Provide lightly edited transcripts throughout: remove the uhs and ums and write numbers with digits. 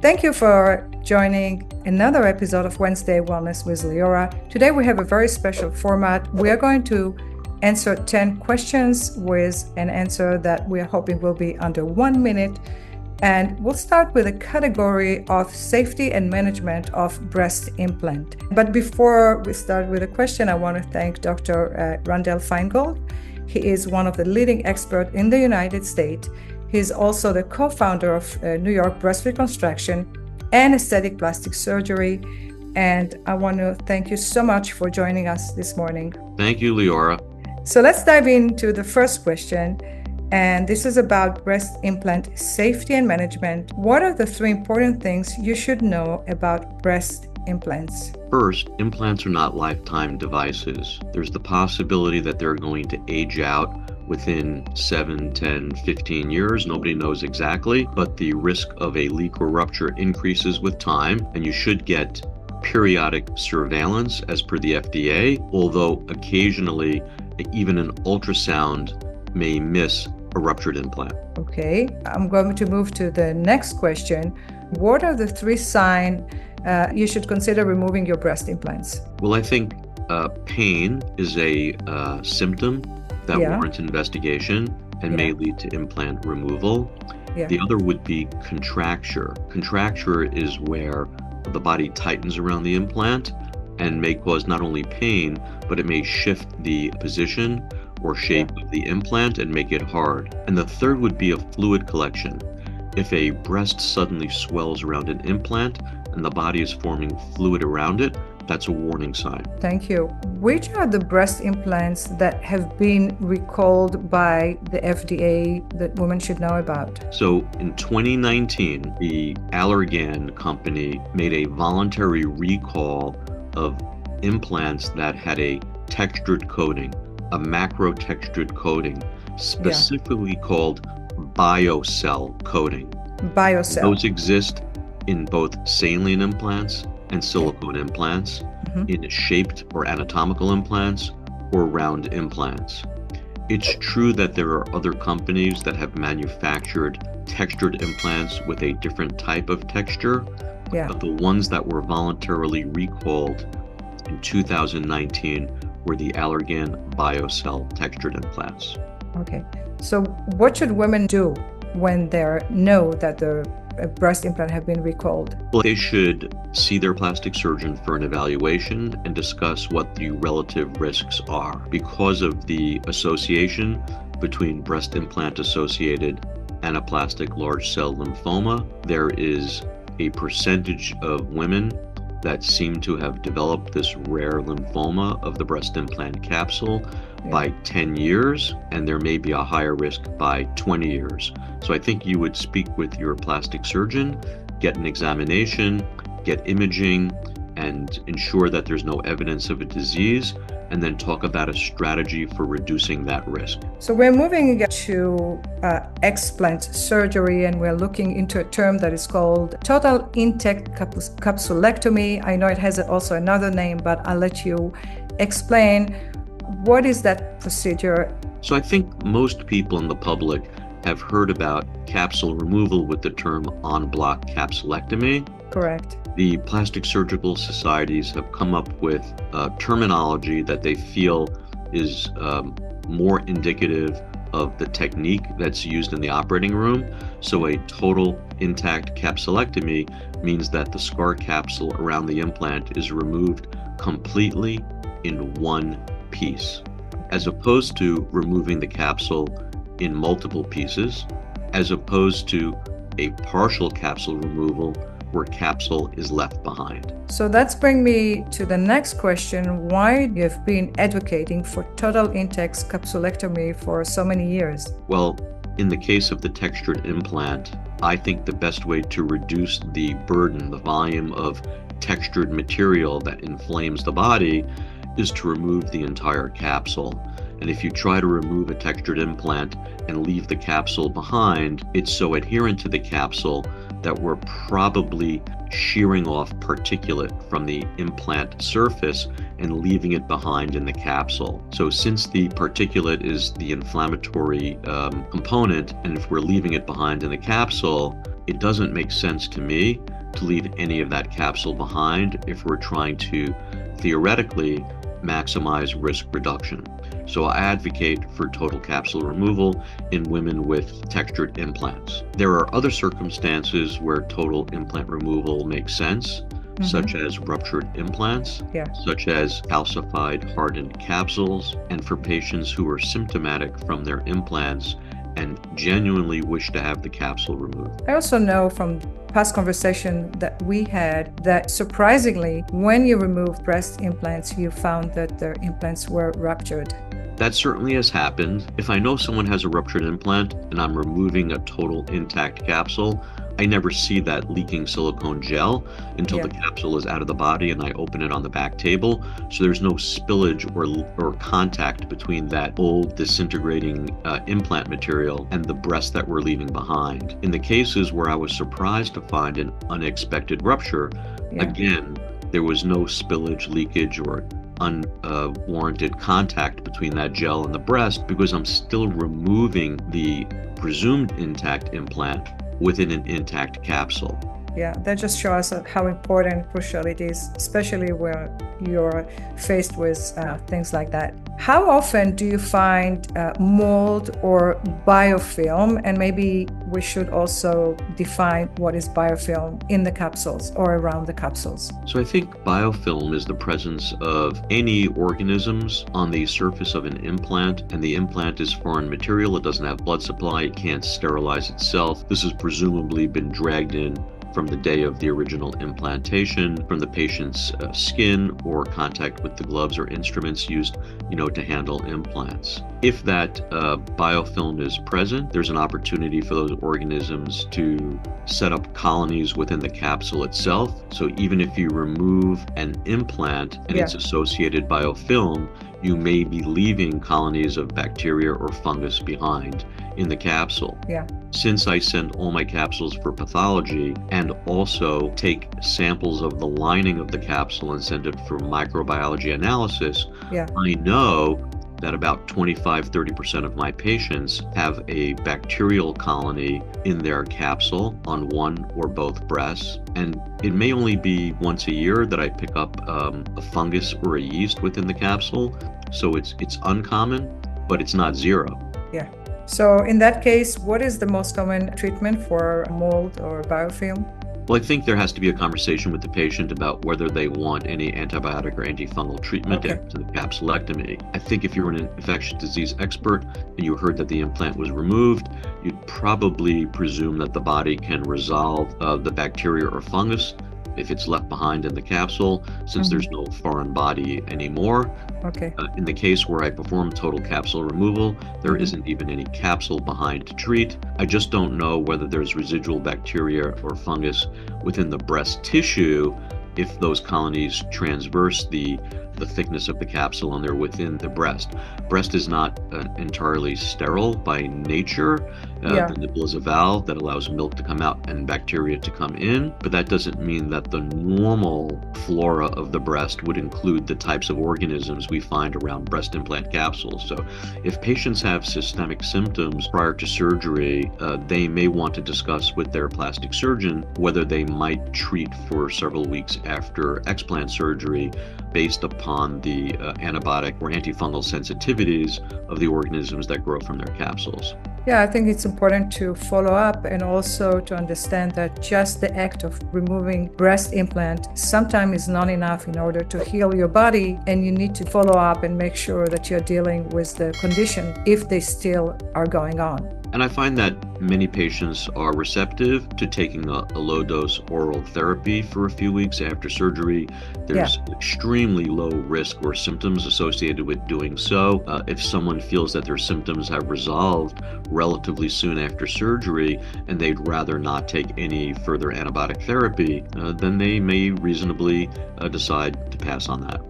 Thank you for joining another episode of Wednesday Wellness with Leora. Today we have a very special format. We are going to answer 10 questions with an answer that we are hoping will be under 1 minute. And we'll start with a category of safety and management of breast implant. But before we start with a question, I want to thank Dr. Randall Feingold. He is one of the leading experts in the United States. He's also the co-founder of New York Breast Reconstruction and Aesthetic Plastic Surgery. And I want to thank you so much for joining us this morning. Thank you, Leora. So let's dive into the first question. And this is about breast implant safety and management. What are the 3 important things you should know about breast implants? First, implants are not lifetime devices. There's the possibility that they're going to age out within 7, 10, 15 years. Nobody knows exactly, but the risk of a leak or rupture increases with time, and you should get periodic surveillance as per the FDA, although occasionally even an ultrasound may miss a ruptured implant. Okay, I'm going to move to the next question. What are the 3 signs you should consider removing your breast implants? Well, I think pain is a symptom that warrants investigation and may lead to implant removal. The other would be contracture. Contracture is where the body tightens around the implant and may cause not only pain, but it may shift the position or shape of the implant and make it hard. And the third would be a fluid collection. If a breast suddenly swells around an implant and the body is forming fluid around it, that's a warning sign. Thank you. Which are the breast implants that have been recalled by the FDA that women should know about? So in 2019, the Allergan company made a voluntary recall of implants that had a textured coating, a macro textured coating, specifically called Biocell coating. Biocell. Those exist in both saline implants and silicone implants, in shaped or anatomical implants, or round implants. It's true that there are other companies that have manufactured textured implants with a different type of texture, but the ones that were voluntarily recalled in 2019 were the Allergan Biocell textured implants. Okay, so what should women do when they know that the breast implant have been recalled? Well, they should see their plastic surgeon for an evaluation and discuss what the relative risks are. Because of the association between breast implant associated anaplastic large cell lymphoma, there is a percentage of women that seem to have developed this rare lymphoma of the breast implant capsule by 10 years, and there may be a higher risk by 20 years. So I think you would speak with your plastic surgeon, get an examination, get imaging, and ensure that there's no evidence of a disease, and then talk about a strategy for reducing that risk. So we're moving to explant surgery, and we're looking into a term that is called total intake capsulectomy. I know it has also another name, but I'll let you explain. What is that procedure? So I think most people in the public have heard about capsule removal with the term en bloc capsulectomy. Correct. The plastic surgical societies have come up with terminology that they feel is more indicative of the technique that's used in the operating room. So a total intact capsulectomy means that the scar capsule around the implant is removed completely in one piece, as opposed to removing the capsule in multiple pieces, as opposed to a partial capsule removal where capsule is left behind. So that's bring me to the next question. Why you have been advocating for total intake capsulectomy for so many years? Well, in the case of the textured implant, I think the best way to reduce the burden, the volume of textured material that inflames the body, is to remove the entire capsule. And if you try to remove a textured implant and leave the capsule behind, it's so adherent to the capsule that we're probably shearing off particulate from the implant surface and leaving it behind in the capsule. So since the particulate is the inflammatory component, and if we're leaving it behind in the capsule, it doesn't make sense to me to leave any of that capsule behind if we're trying to theoretically maximize risk reduction. So I advocate for total capsule removal in women with textured implants. There are other circumstances where total implant removal makes sense, such as ruptured implants, such as calcified hardened capsules, and for patients who are symptomatic from their implants and genuinely wish to have the capsule removed. I also know from past conversation that we had that surprisingly, when you removed breast implants, you found that their implants were ruptured. That certainly has happened. If I know someone has a ruptured implant and I'm removing a total intact capsule, I never see that leaking silicone gel until the capsule is out of the body and I open it on the back table. So there's no spillage or contact between that old disintegrating implant material and the breast that we're leaving behind. In the cases where I was surprised to find an unexpected rupture, again, there was no spillage, leakage, or unwarranted contact between that gel and the breast because I'm still removing the presumed intact implant within an intact capsule. Yeah, that just shows us how important, crucial it is, especially when you're faced with things like that. How often do you find mold or biofilm? And maybe we should also define what is biofilm in the capsules or around the capsules. So I think biofilm is the presence of any organisms on the surface of an implant, and the implant is foreign material. It doesn't have blood supply. It can't sterilize itself. This has presumably been dragged in from the day of the original implantation, from the patient's skin or contact with the gloves or instruments used, to handle implants. If that biofilm is present, there's an opportunity for those organisms to set up colonies within the capsule itself. So even if you remove an implant and its associated biofilm, you may be leaving colonies of bacteria or fungus behind in the capsule. Since I send all my capsules for pathology and also take samples of the lining of the capsule and send it for microbiology analysis, I know that about 25-30% of my patients have a bacterial colony in their capsule on one or both breasts. And it may only be once a year that I pick up a fungus or a yeast within the capsule. So it's uncommon, but it's not zero. So in that case, what is the most common treatment for mold or biofilm? Well, I think there has to be a conversation with the patient about whether they want any antibiotic or antifungal treatment after the capsulectomy. I think if you're an infectious disease expert and you heard that the implant was removed, you'd probably presume that the body can resolve the bacteria or fungus if it's left behind in the capsule, since there's no foreign body anymore. In the case where I perform total capsule removal, there isn't even any capsule behind to treat. I just don't know whether there's residual bacteria or fungus within the breast tissue if those colonies transverse the thickness of the capsule and they're within the breast. Breast is not entirely sterile by nature. The nipple is a valve that allows milk to come out and bacteria to come in, but that doesn't mean that the normal flora of the breast would include the types of organisms we find around breast implant capsules. So if patients have systemic symptoms prior to surgery, they may want to discuss with their plastic surgeon whether they might treat for several weeks after explant surgery based upon the antibiotic or antifungal sensitivities of the organisms that grow from their capsules. I think it's important to follow up and also to understand that just the act of removing breast implant sometimes is not enough in order to heal your body, and you need to follow up and make sure that you're dealing with the condition if they still are going on. And I find that many patients are receptive to taking a low-dose oral therapy for a few weeks after surgery. There's extremely low risk or symptoms associated with doing so. If someone feels that their symptoms have resolved relatively soon after surgery and they'd rather not take any further antibiotic therapy, then they may reasonably decide to pass on that.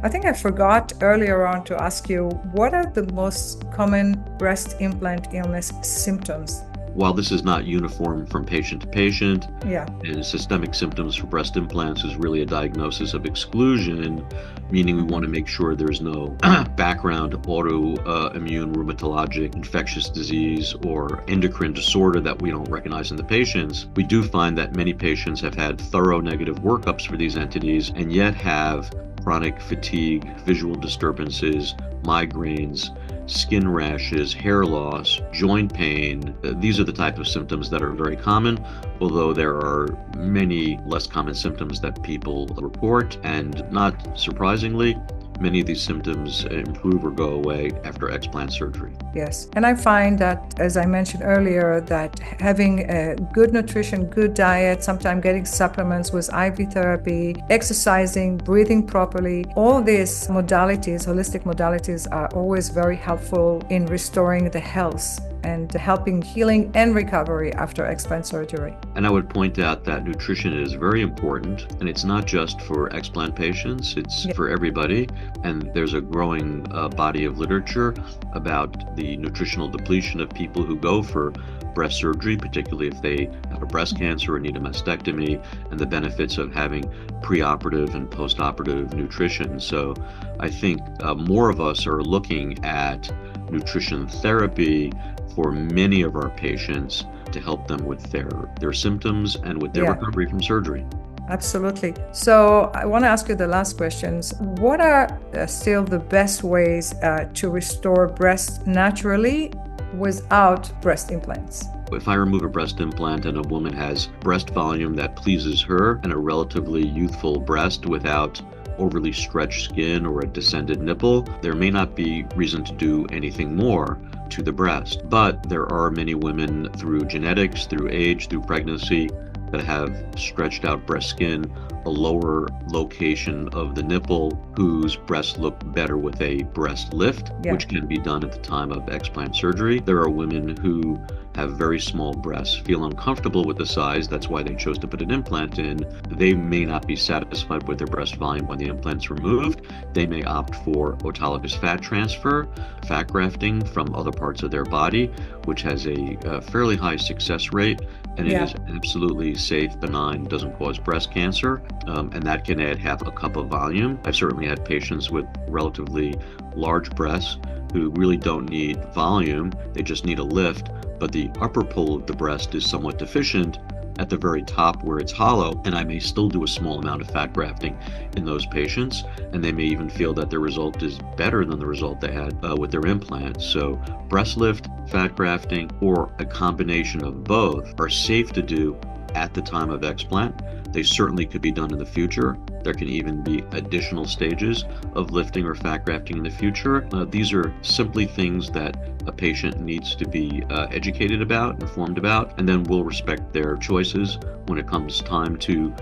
I think I forgot earlier on to ask you, what are the most common breast implant illness symptoms? while this is not uniform from patient to patient, Yeah. and systemic symptoms for breast implants is really a diagnosis of exclusion, meaning we want to make sure there's no background autoimmune, rheumatologic, infectious disease, or endocrine disorder that we don't recognize in the patients. We do find that many patients have had thorough negative workups for these entities and yet have chronic fatigue, visual disturbances, migraines, skin rashes, hair loss, joint pain. These are the type of symptoms that are very common, although there are many less common symptoms that people report. And not surprisingly, many of these symptoms improve or go away after explant surgery. Yes. And I find that, as I mentioned earlier, that having a good nutrition, good diet, sometimes getting supplements with IV therapy, exercising, breathing properly, all these modalities, holistic modalities, are always very helpful in restoring the health and helping healing and recovery after explant surgery. And I would point out that nutrition is very important, and it's not just for explant patients, it's for everybody. And there's a growing body of literature about the nutritional depletion of people who go for breast surgery, particularly if they have a breast cancer or need a mastectomy, and the benefits of having preoperative and postoperative nutrition. So I think more of us are looking at nutrition therapy for many of our patients to help them with their symptoms and with their recovery from surgery. Absolutely. So I want to ask you the last questions. What are still the best ways to restore breast naturally without breast implants? If I remove a breast implant and a woman has breast volume that pleases her and a relatively youthful breast without overly stretched skin or a descended nipple, there may not be reason to do anything more to the breast. But there are many women through genetics, through age, through pregnancy, that have stretched out breast skin, a lower location of the nipple, whose breasts look better with a breast lift, which can be done at the time of explant surgery. There are women who have very small breasts, feel uncomfortable with the size, that's why they chose to put an implant in. They may not be satisfied with their breast volume when the implant's removed. They may opt for autologous fat transfer, fat grafting from other parts of their body, which has a fairly high success rate, and it is absolutely safe, benign, doesn't cause breast cancer, and that can add half a cup of volume. I've certainly had patients with relatively large breasts who really don't need volume, they just need a lift, but the upper pole of the breast is somewhat deficient at the very top where it's hollow, and I may still do a small amount of fat grafting in those patients, and they may even feel that their result is better than the result they had with their implant. So breast lift, fat grafting, or a combination of both are safe to do at the time of explant. They certainly could be done in the future. There can even be additional stages of lifting or fat grafting in the future. These are simply things that a patient needs to be educated about, informed about, and then we'll respect their choices when it comes time to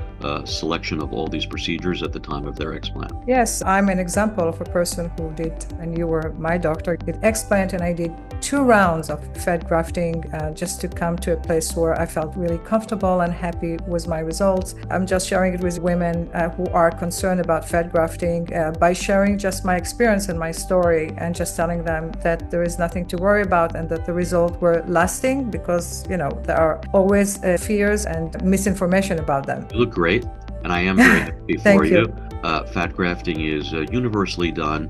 selection of all these procedures at the time of their explant. Yes, I'm an example of a person who did, and you were my doctor, did explant, and I did 2 rounds of fat grafting just to come to a place where I felt really comfortable and happy with my results. I'm just sharing it with women who are concerned about fat grafting by sharing just my experience and my story, and just telling them that there is nothing to worry about and that the results were lasting, because there are always fears and misinformation about them. You look great, and I am very happy for Thank you. Fat grafting is universally done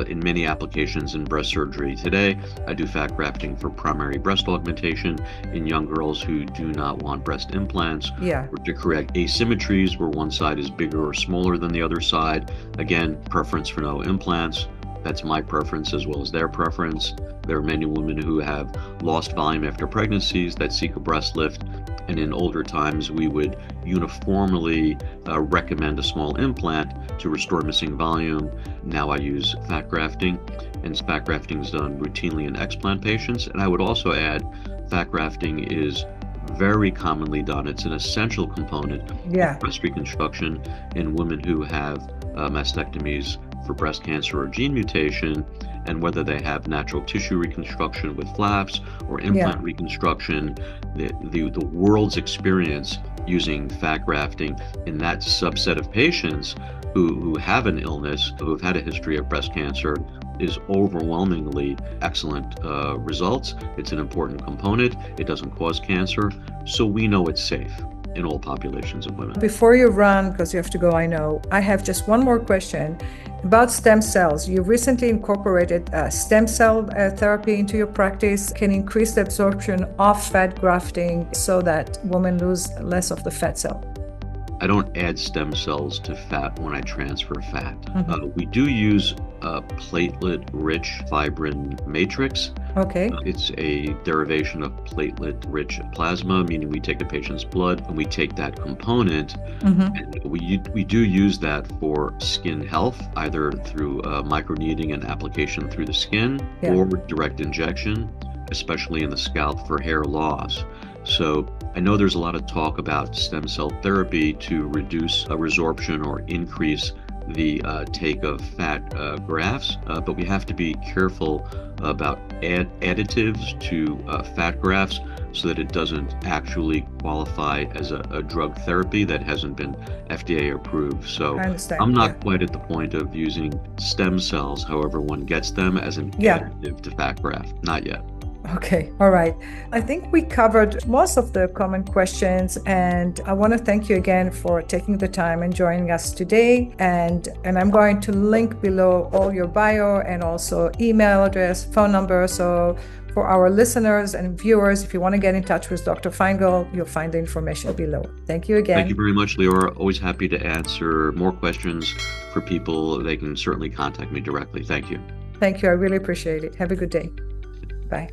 in many applications in breast surgery. Today, I do fat grafting for primary breast augmentation in young girls who do not want breast implants, or to correct asymmetries where one side is bigger or smaller than the other side. Again, preference for no implants. That's my preference as well as their preference. There are many women who have lost volume after pregnancies that seek a breast lift, and in older times we would uniformly recommend a small implant to restore missing volume. Now I use fat grafting, and fat grafting is done routinely in explant patients. And I would also add, fat grafting is very commonly done. It's an essential component of breast reconstruction in women who have mastectomies for breast cancer or gene mutation, and whether they have natural tissue reconstruction with flaps or implant reconstruction. The world's experience using fat grafting in that subset of patients who have an illness, who have had a history of breast cancer, is overwhelmingly excellent results. It's an important component. It doesn't cause cancer, so we know it's safe in all populations of women. Before you run, because you have to go, I know, I have just one more question about stem cells. You recently incorporated stem cell therapy into your practice, can increase the absorption of fat grafting so that women lose less of the fat cell. I don't add stem cells to fat when I transfer fat. We do use a platelet-rich fibrin matrix. Okay. It's a derivation of platelet-rich plasma, meaning we take a patient's blood and we take that component, and we do use that for skin health, either through microneedling and application through the skin or direct injection, especially in the scalp for hair loss. So I know there's a lot of talk about stem cell therapy to reduce resorption or increase the take of fat grafts, but we have to be careful about additives to fat grafts so that it doesn't actually qualify as a drug therapy that hasn't been FDA approved. So I'm not quite at the point of using stem cells, however one gets them, as an additive to fat graft. Not yet. Okay, all right. I think we covered most of the common questions, and I want to thank you again for taking the time and joining us today. And I'm going to link below all your bio and also email address, phone number. So for our listeners and viewers, if you want to get in touch with Dr. Feingold, you'll find the information below. Thank you again. Thank you very much, Leora. Always happy to answer more questions for people. They can certainly contact me directly. Thank you. Thank you. I really appreciate it. Have a good day. Bye.